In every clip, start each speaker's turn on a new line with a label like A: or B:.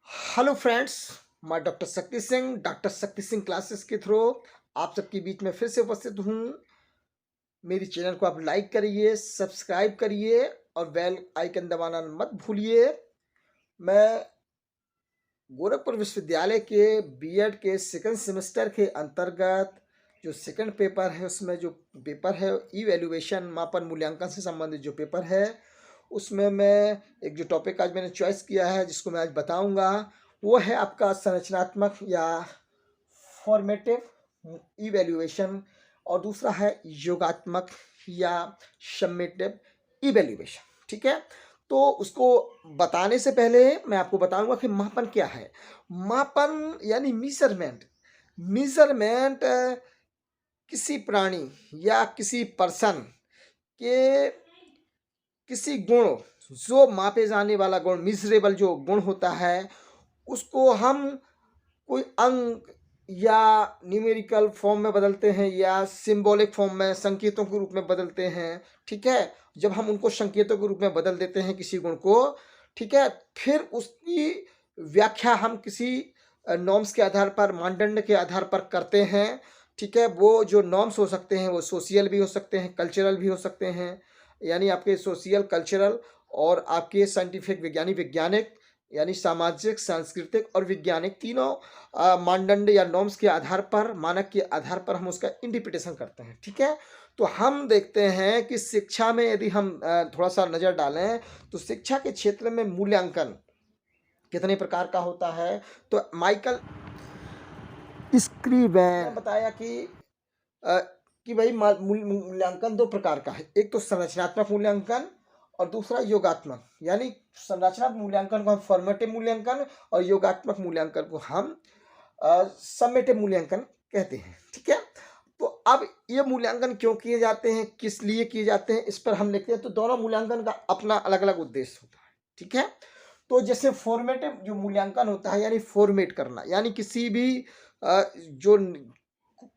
A: Hello friends, मैं doctor Shakti Singh classes के through आप सबके बीच में फिर से उपस्थित हूँ। मेरी चैनल को आप लाइक करिए, सब्सक्राइब करिए और बेल आइकन दबाना मत भूलिए। मैं गोरखपुर विश्वविद्यालय के बीएड के सेकंड सेमेस्टर के अंतर्गत जो सेकंड पेपर है, उसमें जो पेपर है इवैल्यूएशन मापन मूल्यांकन से संबंधित जो पेपर है, उसमें मैं एक जो टॉपिक आज मैंने चॉइस किया है, जिसको मैं आज बताऊंगा, वो है आपका संरचनात्मक या फॉर्मेटिव इवैल्यूएशन और दूसरा है योगात्मक या समेटिव इवैल्यूएशन। ठीक है, तो उसको बताने से पहले मैं आपको बताऊंगा कि मापन क्या है। मापन यानी मेजरमेंट। मेजरमेंट किसी प्राणी या किसी पर्सन के किसी गुण, जो मापे जाने वाला गुण, मिजरेबल जो गुण होता है, उसको हम कोई अंक या न्यूमेरिकल फॉर्म में बदलते हैं या सिंबॉलिक फॉर्म में संकेतों के रूप में बदलते हैं। ठीक है, जब हम उनको संकेतों के रूप में बदल देते हैं किसी गुण को, ठीक है, फिर उसकी व्याख्या हम किसी नॉर्म्स के आधार पर, मानदंड के आधार पर करते हैं। ठीक है, वो जो नॉर्म्स हो सकते हैं वो सोशियल भी हो सकते हैं, कल्चरल भी हो सकते हैं, यानी आपके सोशियल, कल्चरल और आपके साइंटिफिक वैज्ञानिक यानी सामाजिक, सांस्कृतिक और वैज्ञानिक तीनों मानदंड या नॉर्म्स के आधार पर, मानक के आधार पर हम उसका इंटरप्रिटेशन करते हैं। ठीक है, तो हम देखते हैं कि शिक्षा में यदि हम थोड़ा सा नज़र डालें तो शिक्षा के क्षेत्र में मूल्यांकन कितने प्रकार का होता है। तो माइकल स्क्रीवेन ने बताया कि भाई मूल्यांकन दो प्रकार का है। एक तो संरचनात्मक मूल्यांकन और दूसरा योगात्मक। यानी संरचनात्मक मूल्यांकन को हम फॉर्मेटिव मूल्यांकन और योगात्मक मूल्यांकन को हम समेटिव मूल्यांकन कहते हैं। ठीक है, तो अब ये मूल्यांकन क्यों किए जाते हैं, किस लिए किए जाते हैं, इस पर हम देखते हैं। तो दोनों मूल्यांकन का अपना अलग अलग उद्देश्य होता है। ठीक है, तो जैसे फॉर्मेटिव जो मूल्यांकन होता है, यानी फॉर्मेट करना, यानी किसी भी जो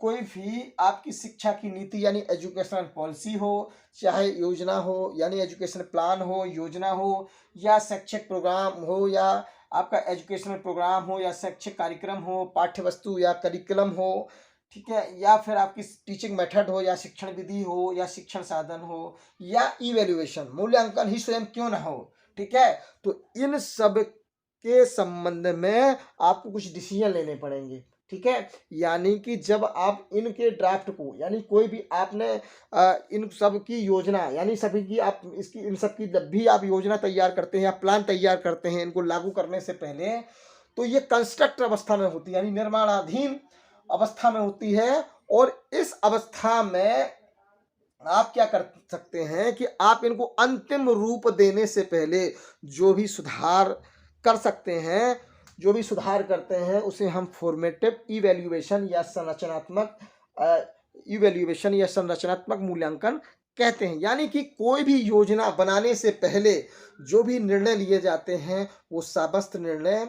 A: कोई भी आपकी शिक्षा की नीति यानी एजुकेशनल पॉलिसी हो, चाहे योजना हो यानी एजुकेशन प्लान हो, योजना हो, या शैक्षिक प्रोग्राम हो, या आपका एजुकेशनल प्रोग्राम हो, या शैक्षिक कार्यक्रम हो, पाठ्य वस्तु या करिकुलम हो, ठीक है, या फिर आपकी टीचिंग मेथड हो, या शिक्षण विधि हो, या शिक्षण साधन हो, या इवैल्यूएशन मूल्यांकन ही स्वयं क्यों ना हो। ठीक है, तो इन सब के संबंध में आपको कुछ डिसीजन लेने पड़ेंगे। ठीक है, यानी कि जब आप इनके ड्राफ्ट को, यानी कोई भी आपने इन सब की योजना, यानी सभी की आप इसकी इन सब की जब भी आप योजना तैयार करते हैं या प्लान तैयार करते हैं इनको लागू करने से पहले, तो ये कंस्ट्रक्ट अवस्था में होती है, यानी निर्माणाधीन अवस्था में होती है। और इस अवस्था में आप क्या कर सकते हैं कि आप इनको अंतिम रूप देने से पहले जो भी सुधार कर सकते हैं, जो भी सुधार करते हैं, उसे हम फॉर्मेटिव इवैल्यूएशन या संरचनात्मक मूल्यांकन कहते हैं। यानी कि कोई भी योजना बनाने से पहले जो भी निर्णय लिए जाते हैं, वो समस्त निर्णय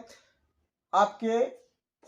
A: आपके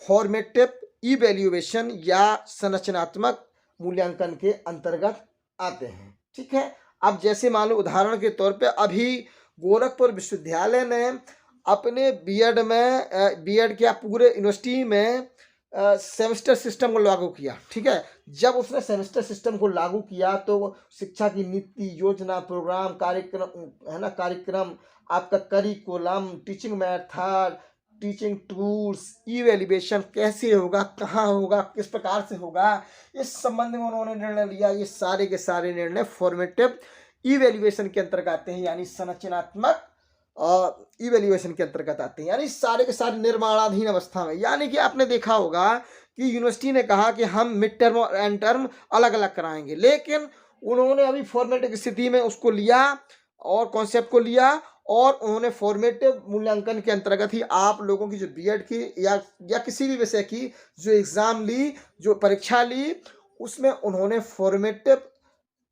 A: फॉर्मेटिव इवैल्यूएशन या संरचनात्मक मूल्यांकन के अंतर्गत आते हैं। ठीक है, अब जैसे मान लो उदाहरण के तौर पे अभी गोरखपुर विश्वविद्यालय ने अपने बीएड क्या पूरे यूनिवर्सिटी में सेमेस्टर सिस्टम को लागू किया। ठीक है, जब उसने सेमेस्टर सिस्टम को लागू किया तो शिक्षा की नीति, योजना, प्रोग्राम, कार्यक्रम है ना, कार्यक्रम, आपका curriculum, teaching method, teaching tools, evaluation कैसे होगा, कहाँ होगा, किस प्रकार से होगा, इस संबंध में उन्होंने निर्णय लिया। ये सारे के सारे निर्णय फॉर्मेटिव इवैल्यूएशन के अंतर्गत आते हैं, यानी संरचनात्मक इवैल्यूएशन के अंतर्गत आते हैं, यानी सारे के सारे निर्माणाधीन अवस्था में। यानी कि आपने देखा होगा कि यूनिवर्सिटी ने कहा कि हम मिड टर्म और एंड टर्म अलग अलग कराएंगे, लेकिन उन्होंने अभी फॉर्मेटिव स्थिति में उसको लिया और कॉन्सेप्ट को लिया, और उन्होंने फॉर्मेटिव मूल्यांकन के अंतर्गत ही आप लोगों की जो बीएड की या किसी भी विषय की जो एग्जाम ली, जो परीक्षा ली, उसमें उन्होंने फॉर्मेटिव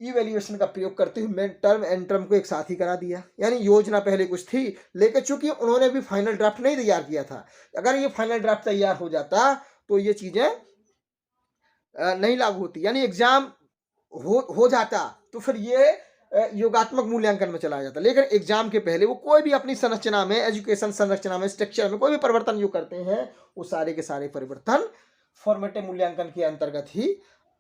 A: इवैल्यूएशन का प्रयोग करते हुए मिड टर्म एंड टर्म को एक साथ ही करा दिया। यानी योजना पहले कुछ थी, लेकिन चूंकि उन्होंने भी फाइनल ड्राफ्ट नहीं तैयार किया था, अगर ये फाइनल ड्राफ्ट तैयार हो जाता तो ये चीजें नहीं लागू होती, यानी एग्जाम हो जाता, तो फिर ये योगात्मक मूल्यांकन में चला जाता है। लेकिन एग्जाम के पहले वो कोई भी अपनी संरचना में, एजुकेशन संरचना में, स्ट्रक्चर में कोई भी परिवर्तन जो करते हैं वो सारे के सारे परिवर्तन फॉर्मेटिव मूल्यांकन के अंतर्गत ही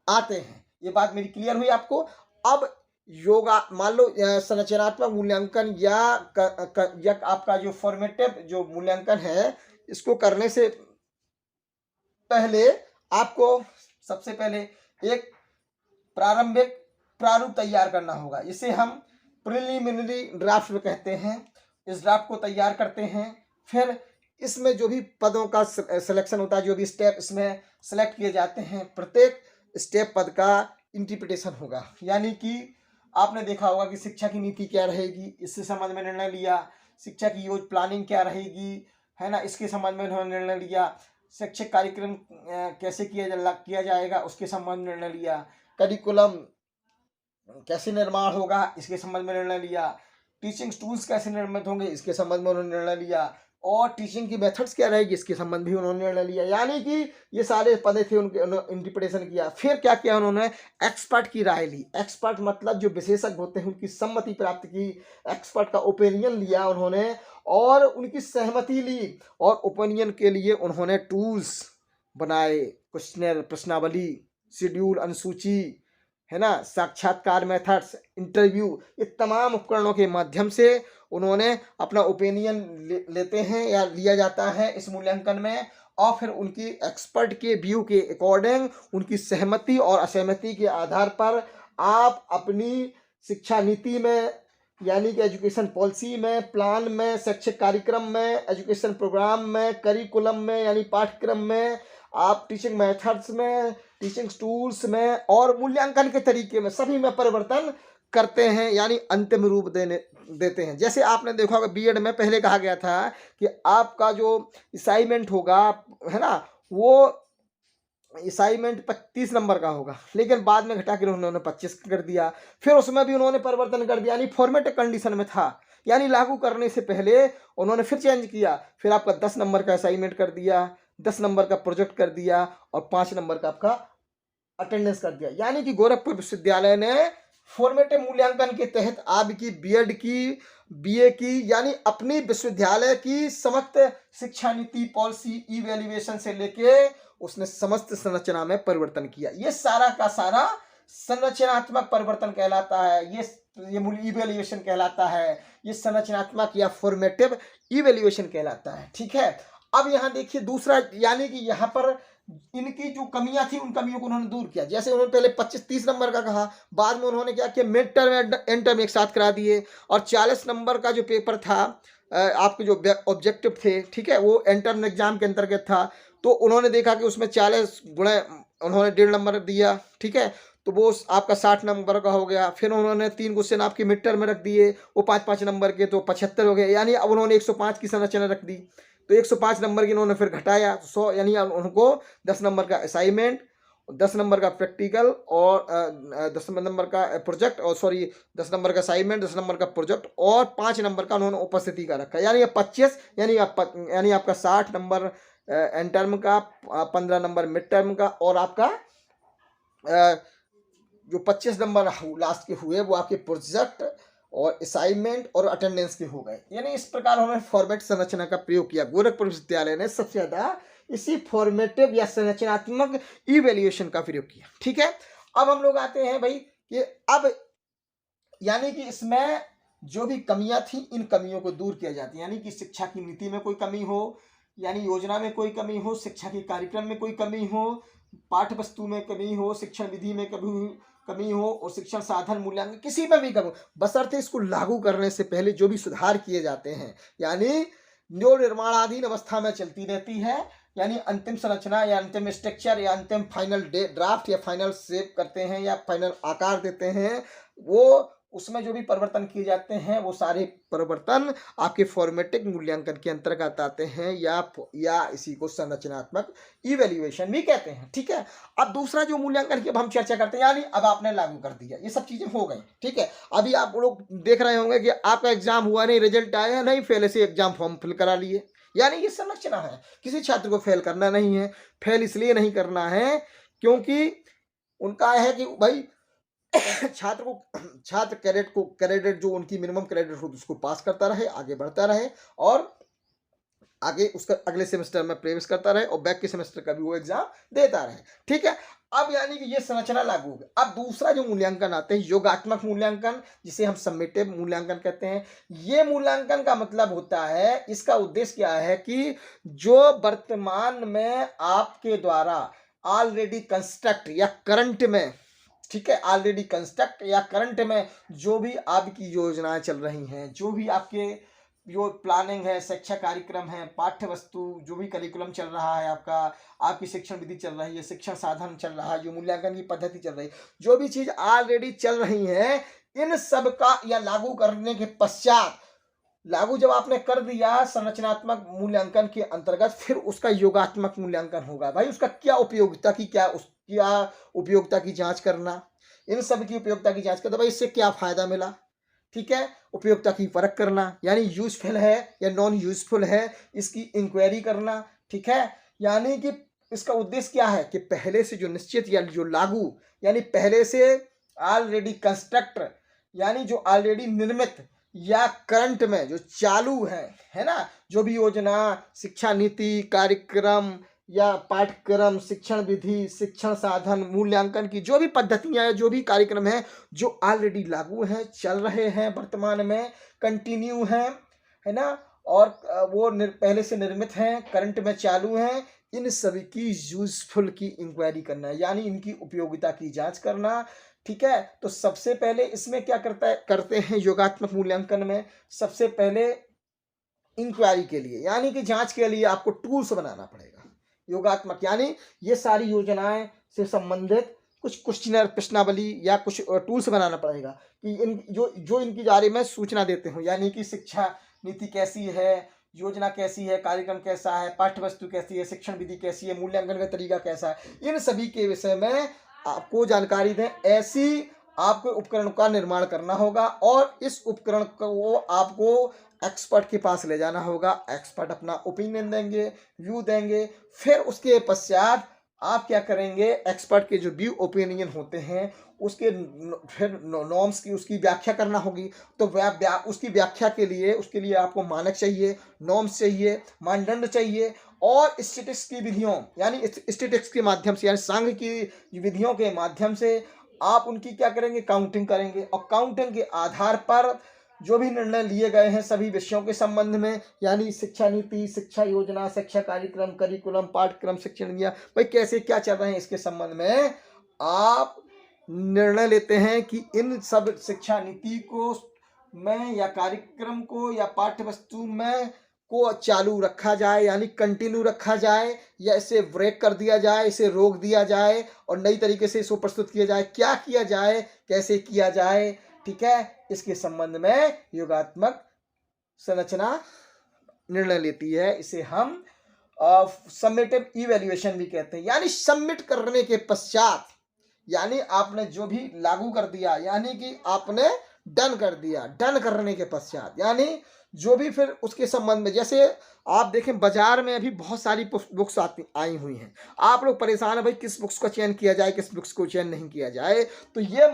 A: आते हैं। ये बात मेरी क्लियर हुई आपको। अब योगा मान लो संरचनात्मक मूल्यांकन या आपका जो फॉर्मेटिव जो मूल्यांकन है, इसको करने से पहले आपको सबसे पहले एक प्रारंभिक प्रारूप तैयार करना होगा। इसे हम प्रिलिमिनरी ड्राफ्ट में कहते हैं। इस ड्राफ्ट को तैयार करते हैं, फिर इसमें जो भी पदों का सिलेक्शन होता है, जो भी स्टेप इसमें सेलेक्ट किए जाते हैं, प्रत्येक स्टेप पद का इंटरप्रिटेशन होगा। यानी कि आपने देखा होगा कि शिक्षा की नीति क्या रहेगी, इससे संबंध में निर्णय लिया। शिक्षा की योजना प्लानिंग क्या रहेगी, है ना, इसके संबंध में उन्होंने निर्णय लिया। शैक्षिक कार्यक्रम कैसे किया जाएगा, उसके संबंध में निर्णय लिया। करिकुलम कैसे निर्माण होगा, इसके संबंध में निर्णय लिया। टीचिंग टूल्स कैसे निर्मित होंगे, इसके संबंध में उन्होंने निर्णय लिया। और टीचिंग की मेथड्स क्या रहेगी, इसके संबंध भी उन्होंने निर्णय लिया। यानी कि ये सारे पदे थे, उनके इंटरप्रिटेशन किया। फिर क्या किया उन्होंने, एक्सपर्ट की राय ली। एक्सपर्ट मतलब जो विशेषज्ञ होते हैं उनकी सम्मति प्राप्त की, एक्सपर्ट का ओपिनियन लिया उन्होंने और उनकी सहमति ली। और ओपिनियन के लिए उन्होंने टूल्स बनाए, क्वेश्चनर, प्रश्नावली, शेड्यूल, अनुसूची, है ना, साक्षात्कार मेथड्स, इंटरव्यू, ये तमाम उपकरणों के माध्यम से उन्होंने अपना ओपिनियन लेते हैं या लिया जाता है इस मूल्यांकन में। और फिर उनकी एक्सपर्ट के व्यू के अकॉर्डिंग, उनकी सहमति और असहमति के आधार पर आप अपनी शिक्षा नीति में, यानी कि एजुकेशन पॉलिसी में, प्लान में, शैक्षिक कार्यक्रम में, एजुकेशन प्रोग्राम में, करिकुलम में यानी पाठ्यक्रम में, आप टीचिंग मेथड्स में, टीचिंग टूल्स में और मूल्यांकन के तरीके में, सभी में परिवर्तन करते हैं, यानी अंतिम रूप देते हैं। जैसे आपने देखा होगा बीएड में पहले कहा गया था कि आपका जो असाइनमेंट होगा, है ना, वो असाइनमेंट 30 नंबर का होगा, लेकिन बाद में घटा कर उन्होंने 25 कर दिया। फिर उसमें भी उन्होंने परिवर्तन कर दिया, यानी फॉर्मेट कंडीशन में था, यानी लागू करने से पहले उन्होंने फिर चेंज किया। फिर आपका 10 नंबर का असाइनमेंट कर दिया, 10 नंबर का प्रोजेक्ट कर दिया और 5 नंबर का आपका अटेंडेंस कर दिया। यानी कि गोरखपुर विश्वविद्यालय ने फॉर्मेटिव मूल्यांकन के तहत आपकी बीएड की, बीए की, यानी अपनी विश्वविद्यालय की समस्त शिक्षा नीति, पॉलिसी, इवैल्यूएशन से लेके उसने समस्त संरचना में परिवर्तन किया। ये सारा का सारा संरचनात्मक परिवर्तन कहलाता है। ये इवैल्यूएशन कहलाता है, ये संरचनात्मक या फॉर्मेटिव इवैल्यूएशन कहलाता है। ठीक है, अब यहाँ देखिए दूसरा, यानी कि यहाँ पर इनकी जो कमियां थी उन कमियों को उन्होंने दूर किया। जैसे उन्होंने पहले 25-30 नंबर का कहा, बाद में उन्होंने क्या किया, मिड टर्म एंड टर्म एक साथ करा दिए। और 40 नंबर का जो पेपर था, आपके जो ऑब्जेक्टिव थे, ठीक है, वो एंड टर्म एग्जाम के अंतर्गत था। तो उन्होंने देखा कि उसमें 40 गुणे उन्होंने 1.5 नंबर दिया, ठीक है, तो वो आपका 60 नंबर का हो गया। फिर उन्होंने 3 क्वेश्चन आपके मिड टर्म में रख दिए, वो 5-5 नंबर के, तो 75 हो गए। यानी अब उन्होंने 105 की संरचना रख दी, तो 105 नंबर की उन्होंने फिर घटाया 100, यानी उनको 10 नंबर का असाइनमेंट, 10 नंबर का प्रैक्टिकल और 10 नंबर का प्रोजेक्ट, और 10 नंबर का असाइनमेंट, 10 नंबर का प्रोजेक्ट और 5 नंबर का उन्होंने उपस्थिति का रखा। यानी 25, यानी आपका 60 नंबर एंड टर्म का, 15 नंबर मिड टर्म का, और आपका जो 25 नंबर लास्ट के हुए वो आपके प्रोजेक्ट और असाइनमेंट और अटेंडेंस के हो गए। यानी इस प्रकार उन्होंने फॉर्मेट संरचना का प्रयोग किया। गोरखपुर विश्वविद्यालय ने सबसे ज्यादा इसी फॉर्मेटिव या संरचनात्मक इवैल्यूएशन का प्रयोग किया। ठीक है, अब हम लोग आते हैं भाई कि अब यानी कि इसमें जो भी कमियां थी, इन कमियों को दूर किया जाती है। यानी कि शिक्षा की नीति में कोई कमी हो, यानी योजना में कोई कमी हो, शिक्षा के कार्यक्रम में कोई कमी हो, पाठ्य वस्तु में कमी हो, शिक्षण विधि में कमी हो और शिक्षण साधन मूल्यांकन किसी में भी कमी हो, बशर्ते इसको लागू करने से पहले जो भी सुधार किए जाते हैं, यानी जो निर्माणाधीन अवस्था में चलती रहती है, यानी अंतिम संरचना या अंतिम स्ट्रक्चर या अंतिम फाइनल ड्राफ्ट या फाइनल शेप करते हैं या फाइनल आकार देते हैं, वो उसमें जो भी परिवर्तन किए जाते हैं वो सारे परिवर्तन आपके फॉर्मेटिव मूल्यांकन के अंतर्गत आते हैं या इसी को संरचनात्मक इवैल्यूएशन भी कहते हैं। ठीक है, अब दूसरा जो मूल्यांकन की अब हम चर्चा करते हैं, यानी अब आपने लागू कर दिया, ये सब चीजें हो गई। ठीक है, अभी आप लोग देख रहे होंगे कि आपका एग्जाम हुआ नहीं, रिजल्ट आया नहीं, पहले से एग्जाम फॉर्म फिल करा लिए, यानी ये संरचना है। किसी छात्र को फेल करना नहीं है। फेल इसलिए नहीं करना है क्योंकि उनका है कि भाई छात्र क्रेडिट जो उनकी मिनिमम क्रेडिट हो उसको पास करता रहे, आगे बढ़ता रहे और आगे उसका अगले सेमेस्टर में प्रवेश करता रहे और बैक के सेमेस्टर का भी वो एग्जाम देता रहे। ठीक है, अब यानी कि ये संरचना लागू हो गई। अब दूसरा जो मूल्यांकन आते हैं योगात्मक मूल्यांकन, जिसे हम सम्मेटिव मूल्यांकन कहते हैं। ये मूल्यांकन का मतलब होता है, इसका उद्देश्य क्या है कि जो वर्तमान में आपके द्वारा ऑलरेडी कंस्ट्रक्ट या करंट में, ठीक है, ऑलरेडी कंस्ट्रक्ट या करंट में जो भी आपकी योजनाएं चल रही हैं, जो भी आपके जो प्लानिंग है, शिक्षा कार्यक्रम है, पाठ्य वस्तु, जो भी करिकुलम चल रहा है आपका, आपकी शिक्षण विधि चल रही है, शिक्षण साधन चल रहा है, जो मूल्यांकन की पद्धति चल रही है, जो भी चीज ऑलरेडी चल रही है, इन सब का या लागू करने के पश्चात, लागू जब आपने कर दिया संरचनात्मक मूल्यांकन के अंतर्गत, फिर उसका योगात्मक मूल्यांकन होगा। भाई उसका क्या उपयोगिता की उपयोगिता की जांच करना, इन सब की उपयोगिता की जांच करना, भाई इससे क्या फायदा मिला, ठीक है, उपयोगिता की परख करना, यानी यूजफुल है या नॉन यूजफुल है, इसकी इंक्वायरी करना। ठीक है, यानी कि इसका उद्देश्य क्या है कि पहले से जो निश्चित या जो लागू, यानी पहले से ऑलरेडी कंस्ट्रक्ट, यानी जो ऑलरेडी निर्मित या करंट में जो चालू है ना, जो भी योजना, शिक्षा नीति, कार्यक्रम या पाठ्यक्रम, शिक्षण विधि, शिक्षण साधन, मूल्यांकन की जो भी पद्धतियां हैं, जो भी कार्यक्रम हैं, जो ऑलरेडी लागू हैं, चल रहे हैं, वर्तमान में कंटिन्यू हैं, है ना, और वो पहले से निर्मित हैं, करंट में चालू हैं, इन सभी की यूजफुल की इंक्वायरी करना, यानी इनकी उपयोगिता की जांच करना। ठीक है, तो सबसे पहले इसमें क्या करते हैं योगात्मक मूल्यांकन में, सबसे पहले इंक्वायरी के लिए यानी कि जांच के लिए आपको टूल्स बनाना पड़ेगा योगात्मक, यानी ये सारी योजनाएं से संबंधित कुछ क्वेश्चनर, प्रश्नावली या कुछ टूल्स बनाना पड़ेगा कि इन जो इनके बारे में सूचना देते हो, यानी कि शिक्षा नीति कैसी है, योजना कैसी है, कार्यक्रम कैसा है, पाठ्य वस्तु कैसी है, शिक्षण विधि कैसी है, मूल्यांकन का तरीका कैसा है, इन सभी के विषय में आपको जानकारी दें। ऐसी आपको उपकरण का निर्माण करना होगा और इस उपकरण को आपको एक्सपर्ट के पास ले जाना होगा, एक्सपर्ट अपना ओपिनियन देंगे, व्यू देंगे, फिर उसके पश्चात आप क्या करेंगे, एक्सपर्ट के जो व्यू ओपिनियन होते हैं उसके फिर नॉर्म्स की उसकी व्याख्या करना होगी। तो उसकी व्याख्या के लिए, उसके लिए आपको मानक चाहिए, नॉर्म्स चाहिए, मानदंड चाहिए और स्टैटिस्टिक्स की विधियों, यानी स्टैटिस्टिक्स के माध्यम से, यानी सांख्य की विधियों के माध्यम से आप उनकी क्या करेंगे, काउंटिंग करेंगे और काउंटिंग के आधार पर जो भी निर्णय लिए गए हैं सभी विषयों के संबंध में, यानी शिक्षा नीति, शिक्षा योजना, शिक्षा कार्यक्रम, करिकुलम, पाठ्यक्रम, शिक्षण दिया, भाई कैसे क्या चल रहे हैं, इसके संबंध में आप निर्णय लेते हैं कि इन सब शिक्षा नीति को में या कार्यक्रम को या पाठ्य वस्तु में को चालू रखा जाए, यानी कंटिन्यू रखा जाए, या इसे ब्रेक कर दिया जाए, इसे रोक दिया जाए और नई तरीके से इसको प्रस्तुत किया जाए, क्या किया जाए, कैसे किया जाए। ठीक है, इसके संबंध में योगात्मक संरचना निर्णय लेती है। इसे हम सबमिटिव इवैल्यूएशन भी कहते हैं, यानी सबमिट करने के पश्चात, यानी आपने जो भी लागू कर दिया, यानी कि आपने डन कर दिया, डन करने के पश्चात, यानी जो भी फिर उसके संबंध में, जैसे आप देखें बाजार में अभी बहुत सारी बुक्स आई हुई हैं, आप लोग परेशान है भाई किस बुक्स का चयन किया जाए, किस बुक्स को चयन नहीं किया जाए। तो ये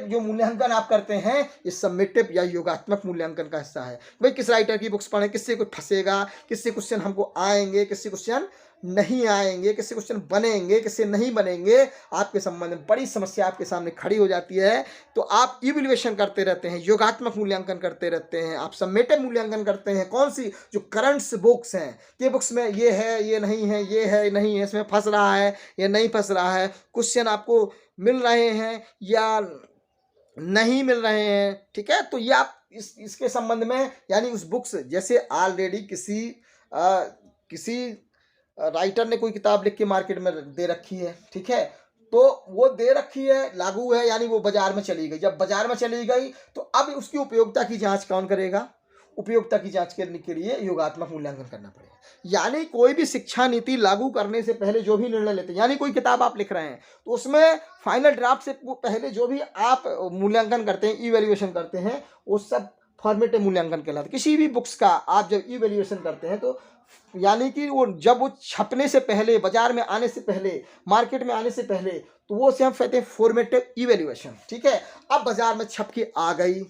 A: जो मूल्यांकन आप करते हैं ये सबमिटिव या योगात्मक मूल्यांकन का हिस्सा है। भाई किस राइटर की बुक्स पढ़ें, किससे कुछ फंसेगा, किससे क्वेश्चन हमको आएंगे, किससे क्वेश्चन नहीं आएंगे, किससे क्वेश्चन बनेंगे, किससे नहीं बनेंगे, आपके संबंध में बड़ी समस्या आपके सामने खड़ी हो जाती है। तो आप इवैल्यूएशन करते रहते हैं, योगात्मक मूल्यांकन करते रहते हैं, आप सबमिटिव मूल्यांकन करते हैं। कौन सी जो करंट्स बुक्स हैं, ये बुक्स में ये है, ये नहीं है, ये है, नहीं है, इसमें फंस रहा है या नहीं फंस रहा है, क्वेश्चन आपको मिल रहे हैं या नहीं मिल रहे हैं। ठीक है, तो ये आप इसके संबंध में, यानी उस बुक्स, जैसे ऑलरेडी किसी राइटर ने कोई किताब लिख के मार्केट में दे रखी है, ठीक है, तो वो दे रखी है, लागू है, यानी वो बाजार में चली गई। जब बाजार में चली गई तो अब उसकी उपयोगिता की जांच कौन करेगा, उपयोगिता की जांच करने के लिए योगात्मक मूल्यांकन करना पड़ेगा। यानी कोई भी शिक्षा नीति लागू करने से पहले जो भी निर्णय लेते हैं, यानी कोई किताब आप लिख रहे हैं तो उसमें फाइनल ड्राफ्ट से पहले जो भी आप मूल्यांकन करते हैं, इवैल्यूएशन करते हैं, वो सब फॉर्मेटिव मूल्यांकन कहलाता है। किसी भी बुक्स का आप जब इवैल्यूएशन करते हैं तो यानी कि वो जब वो छपने से पहले, बाजार में आने से पहले, मार्केट में आने से पहले, तो वो उसे हम कहते हैं फॉर्मेटिव इवेल्युएशन। ठीक है, अब बाजार में छप के आ गई,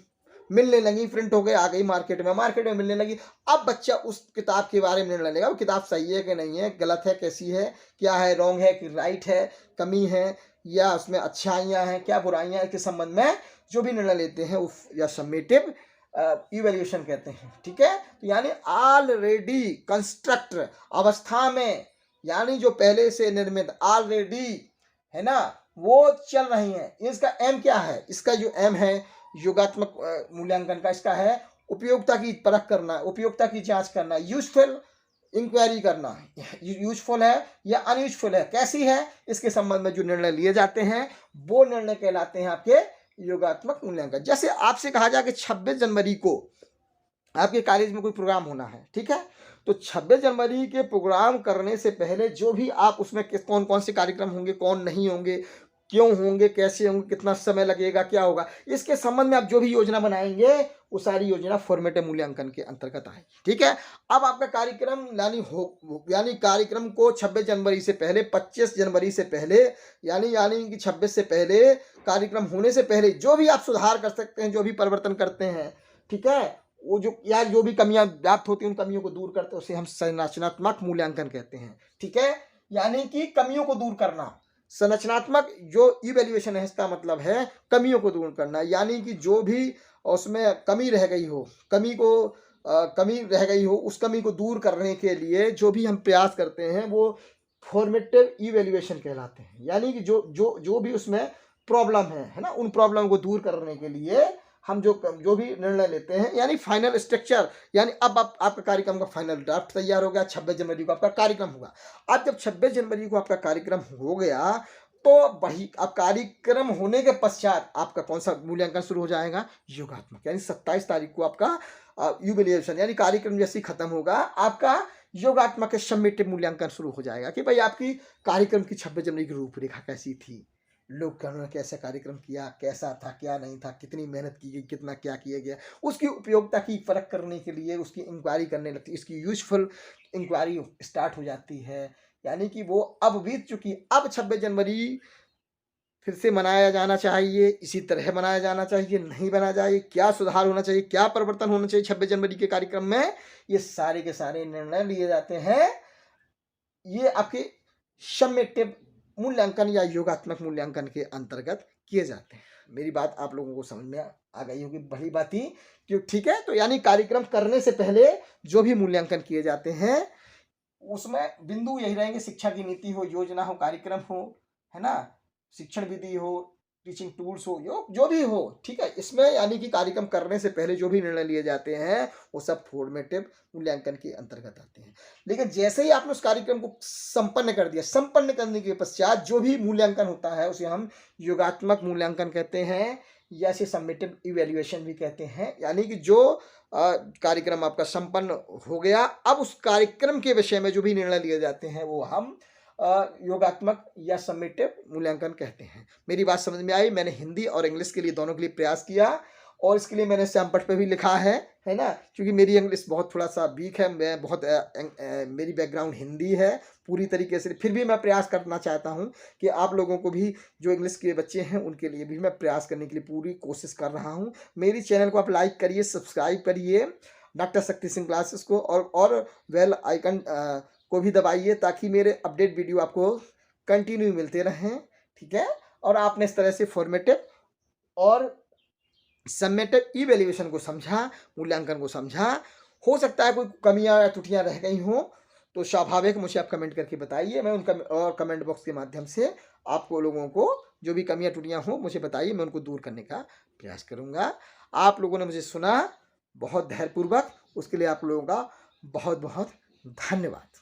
A: मिलने लगी, प्रिंट हो गए, आ गई मार्केट में मिलने लगी। अब बच्चा उस किताब के बारे में निर्णय लेगा, वो किताब सही है कि नहीं है, गलत है, कैसी है, क्या है, रॉन्ग है कि राइट है, कमी है या उसमें अच्छाइयाँ हैं, क्या बुराइयाँ हैं, के संबंध में जो भी निर्णय लेते हैं उस या समेटिव इवेल्यूशन कहते हैं। ठीक है, तो यानी ऑलरेडी कंस्ट्रक्ट अवस्था में, यानी जो पहले से निर्मित ऑलरेडी है ना, वो चल रही है। इसका एम क्या है, इसका जो एम है योगात्मक मूल्यांकन का, इसका है उपयोगिता की परख करना, उपयोगिता की जांच करना, यूजफुल इंक्वायरी करना, यूजफुल है या अनयूजफुल है, कैसी है, इसके संबंध में जो निर्णय लिए जाते हैं वो निर्णय कहलाते हैं आपके योगात्मक मूल्यांकन। जैसे आपसे कहा जाए कि 26 जनवरी को आपके कॉलेज में कोई प्रोग्राम होना है, ठीक है, तो 26 जनवरी के प्रोग्राम करने से पहले जो भी आप उसमें कौन कौन से कार्यक्रम होंगे, कौन नहीं होंगे, क्यों होंगे, कैसे होंगे, कितना समय लगेगा, क्या होगा, इसके संबंध में आप जो भी योजना बनाएंगे वो सारी योजना फॉर्मेटिव मूल्यांकन के अंतर्गत आएगी। ठीक है, अब आपका कार्यक्रम यानी कार्यक्रम को 26 जनवरी से पहले, 25 जनवरी से पहले, यानी कि 26 से पहले, कार्यक्रम होने से पहले जो भी आप सुधार कर सकते हैं, जो भी परिवर्तन करते हैं, ठीक है, वो जो भी कमियां व्याप्त होती हैं उन कमियों को दूर करते हैं, उसे हम संरचनात्मक मूल्यांकन कहते हैं। ठीक है, यानी कि कमियों को दूर करना। संरचनात्मक जो इवेल्युएशन है इसका मतलब है कमियों को दूर करना, यानी कि जो भी उसमें कमी रह गई हो, कमी रह गई हो, उस कमी को दूर करने के लिए जो भी हम प्रयास करते हैं वो फॉर्मेटिव इवेल्युएशन कहलाते हैं। यानी कि जो भी उसमें प्रॉब्लम है ना, उन प्रॉब्लम को दूर करने के लिए हम जो भी निर्णय लेते हैं, यानी फाइनल स्ट्रक्चर, यानी अब आपका कार्यक्रम का फाइनल ड्राफ्ट तैयार हो गया, 26 जनवरी को आपका कार्यक्रम होगा। अब जब 26 जनवरी को आपका कार्यक्रम हो गया तो वही अब कार्यक्रम होने के पश्चात आपका कौन सा मूल्यांकन शुरू हो जाएगा, योगात्मक, यानी 27 तारीख को आपका इवेल्युएशन यानी कार्यक्रम जैसे ही खत्म होगा आपका योगात्मक समेटिव मूल्यांकन शुरू हो जाएगा कि भाई आपकी कार्यक्रम की 26 जनवरी की रूपरेखा कैसी थी, लोग उन्होंने कैसा कार्यक्रम किया, कैसा था, क्या नहीं था, कितनी मेहनत की गई, कितना क्या किया गया, उसकी उपयोगिता की परख करने के लिए उसकी इंक्वायरी करने लगती है, इसकी यूजफुल इंक्वायरी स्टार्ट हो जाती है। यानी कि वो अब बीत चुकी, अब 26 जनवरी फिर से मनाया जाना चाहिए, इसी तरह मनाया जाना चाहिए, नहीं बना जाए, क्या सुधार होना चाहिए, क्या परिवर्तन होना चाहिए 26 जनवरी के कार्यक्रम में, ये सारे के सारे निर्णय लिए जाते हैं। ये आपके समेटिव मूल्यांकन या योगात्मक मूल्यांकन के अंतर्गत किए जाते हैं। मेरी बात आप लोगों को समझ में आ गई होगी, बड़ी बात ही क्यों। ठीक है, तो यानी कार्यक्रम करने से पहले जो भी मूल्यांकन किए जाते हैं उसमें बिंदु यही रहेंगे, शिक्षा की नीति हो, योजना हो, कार्यक्रम हो, है ना, शिक्षण विधि हो, टीचिंग टूल्स हो, जो भी हो। ठीक है, इसमें यानी कि कार्यक्रम करने से पहले जो भी निर्णय लिए जाते हैं वो सब फॉर्मेटिव मूल्यांकन के अंतर्गत आते हैं। लेकिन जैसे ही आपने उस कार्यक्रम को संपन्न कर दिया, संपन्न करने के पश्चात जो भी मूल्यांकन होता है उसे हम योगात्मक मूल्यांकन कहते हैं या इसे समेटिव इवेल्युएशन भी कहते हैं। यानी कि जो कार्यक्रम आपका संपन्न हो गया, अब उस कार्यक्रम के विषय में जो भी निर्णय लिए जाते हैं वो हम योगात्मक या समेटिव मूल्यांकन कहते हैं। मेरी बात समझ में आई? मैंने हिंदी और इंग्लिश के लिए दोनों के लिए प्रयास किया और इसके लिए मैंने सैमपट पे भी लिखा है ना, क्योंकि मेरी इंग्लिश बहुत थोड़ा सा वीक है, मैं बहुत मेरी बैकग्राउंड हिंदी है पूरी तरीके से, फिर भी मैं प्रयास करना चाहता हूं कि आप लोगों को भी, जो इंग्लिश के बच्चे हैं उनके लिए भी मैं प्रयास करने के लिए पूरी कोशिश कर रहा हूं। मेरी चैनल को आप लाइक करिए, सब्सक्राइब करिए डॉक्टर शक्ति सिंह क्लासेस को, और बेल आइकन को भी दबाइए ताकि मेरे अपडेट वीडियो आपको कंटिन्यू मिलते रहें। ठीक है, और आपने इस तरह से फॉर्मेटिव और समेटिव इवेल्युएशन को समझा, मूल्यांकन को समझा। हो सकता है कोई कमियां या त्रुटियां रह गई हों तो स्वाभाविक मुझे आप कमेंट करके बताइए, मैं उनका और कमेंट बॉक्स के माध्यम से आपको लोगों को जो भी कमियां त्रुटियां हों मुझे बताइए, मैं उनको दूर करने का प्रयास करूंगा। आप लोगों ने मुझे सुना बहुत धैर्यपूर्वक, उसके लिए आप लोगों का बहुत बहुत धन्यवाद।